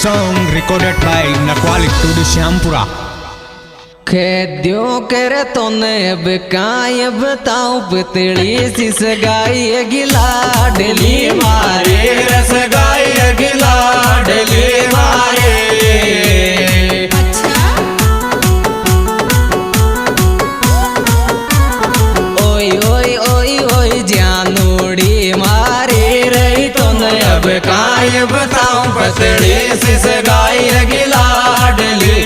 song recorded by Nakwali Studio Syampura. खेद्यों करे तो ने अब काय बताऊं पतली सी सगाई गिला डली मारे रस गाय गिला डली मारे ओय ओय ओय ओय जानूड़ी मारे रही तो ने अब काय बताऊं पतली सी सगाई गिला डली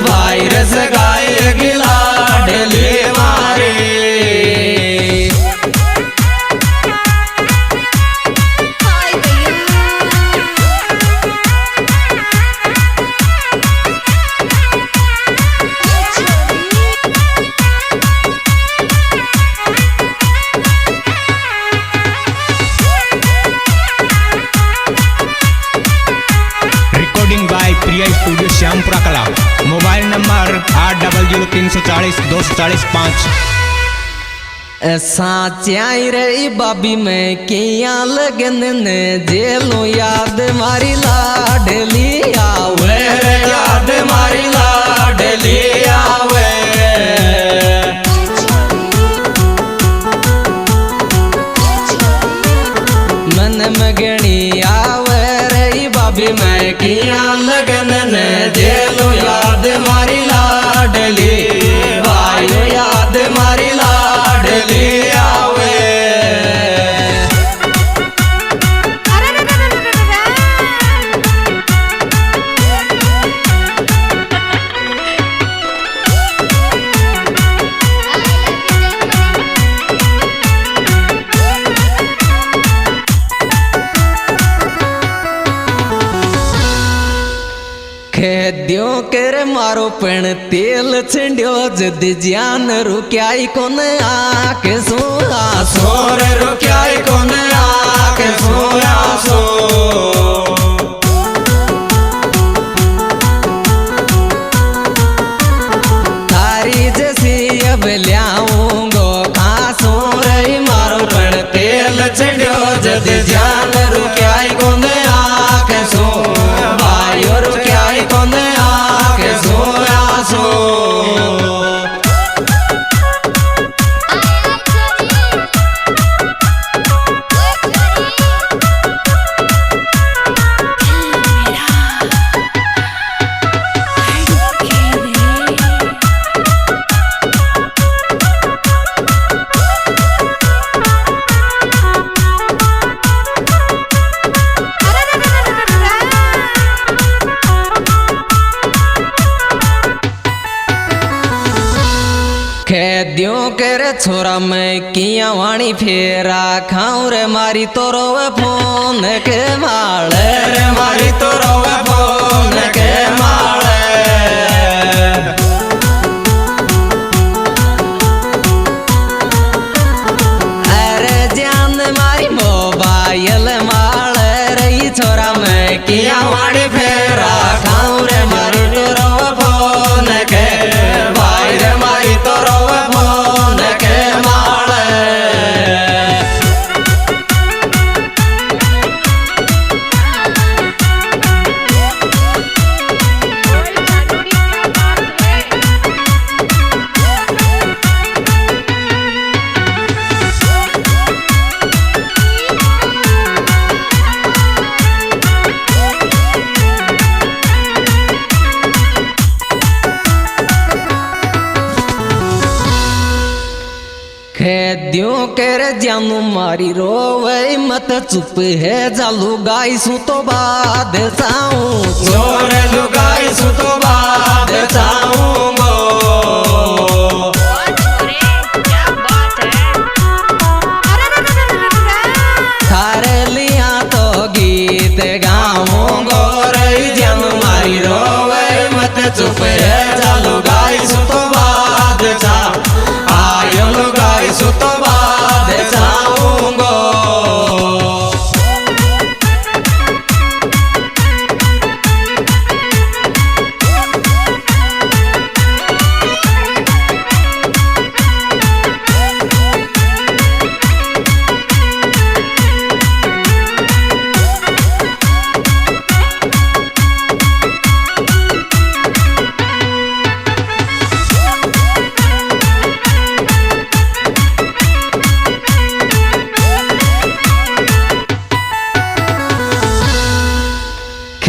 वायरस गाय गिला डली मारे Recording by Priya Studio Syampura Kala. Mobile number 8003402445। साचाई रही बाबी में किया लगन ने जेलो याद मारी लाडली आवे याद मारी लाडली आवे मन मगनी आवे रही बाबी में किया लगन ने जेलो याद मारी लाडली वायु याद मारी लाडली आवे खेद्यों कर मारो पण तेल छिंड्यो जद जान रुक्याई कोन आख सोया सोर रुक्याई कोन आख सोया सो तारी जैसी अब ल्याऊंगो खासो रही मारो पण तेल छिंड्यो जद जान रुक्याई कोन आख सो वायु रुक्याई कोन आख सोया सो खेद्यों कर छोरा मैं किया वाणी फेरा खाऊं रे मारी तो रोवे फोन के माले रे मारी तो रोवे फोन के माले अरे जान मारी मोबाइल माले रही छोरा मैं किया वाणी फेरा खाऊं रे मारी तो रोवे फोन के भाई रे मारी तो रोवे फोन के माले खेद्यों कर जानू मारी रोवे मत चुप है जालू गाई सू तो बाद जाऊं जोर लुगाई सु तो बाद जाऊंगो थारे लिया तो गीत गाऊंगो रही जन मारी रोवे मत चुप है चालू गाई सु तो बाद जा आयो लुगाई सु तो बाद जाऊंगो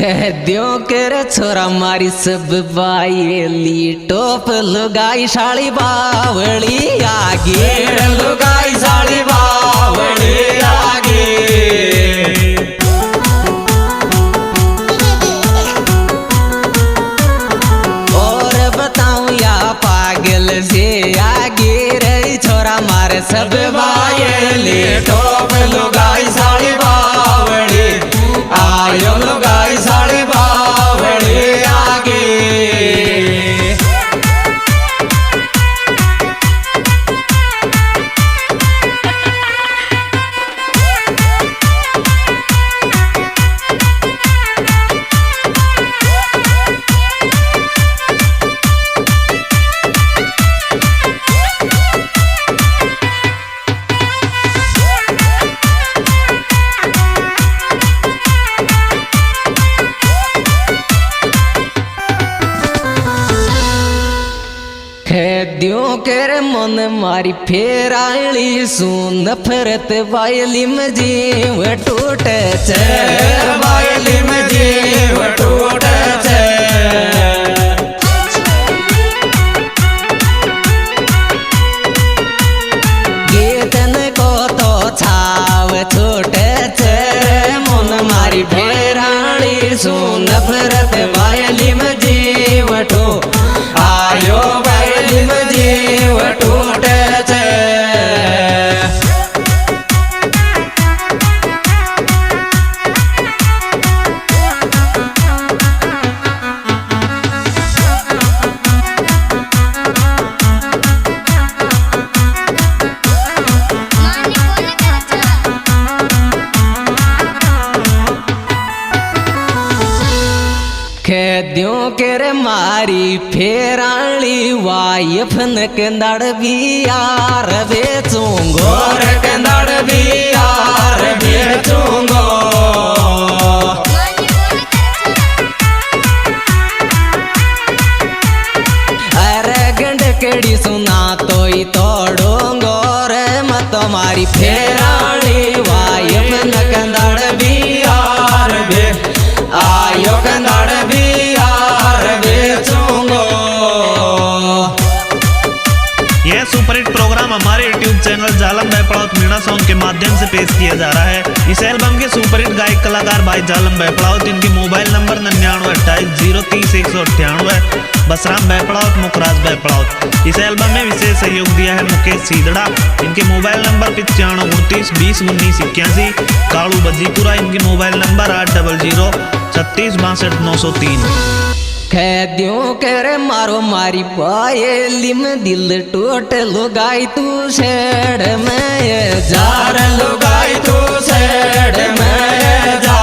कह दियो के रे छोरा मारी सब बायली टोप लुगाई साड़ी बावली आगे लुगाई साड़ी बावली आगे और बताऊं या पागल से आगे रे छोरा मारे सब बायली टोप लुगाई साड़ी बावली आयो लुगाई साड़ी बावली आगे दियो के रे मन मारी फेराली सुन फरत बायली में जीव टूटे छे बायली में जीव टूटे छे गीतन को तो छाव छूटे छे मन मारी फेराली सुन फरत बायली में जीव टूटे आयो बायली में जीव टूटे छे खेद्यों के रे मारी फेराली वाइफ न कंदड़ भी यार बेचूंगो और कंदड़ भी यार बेचूंगो अरे गंड केड़ी सुना तो ही तोड़ूंगो रे मत तुम्हारी फेराली वाइफ न कंदड़ भी यार बे आयो कंदड़ भी यार बेचूंगो यह सुपरहिट प्रोग्राम हमारे YouTube चैनल जालम बैपड़ाउत मीणा सॉन्ग के माध्यम से पेश किया जा रहा है। इस एल्बम के सुपरहिट गायक कलाकार भाई जालम बैपड़ाउत, इनकी मोबाइल नंबर 9928030198, बसराम बैपड़ाउत, मुखराज बैपड़ाउत। इस एल्बम में विशेष सहयोग दिया है मुकेश सीदड़ा, इनके मोबाइल नंबर 9529201981, कालू बजीपुरा, इनकी मोबाइल नंबर 8036626903। खेद्यों के रे मारो मारी बायली में दिल टूट लुगाई तू शेड़ में ये जार लुगाई तू शेड़ में जा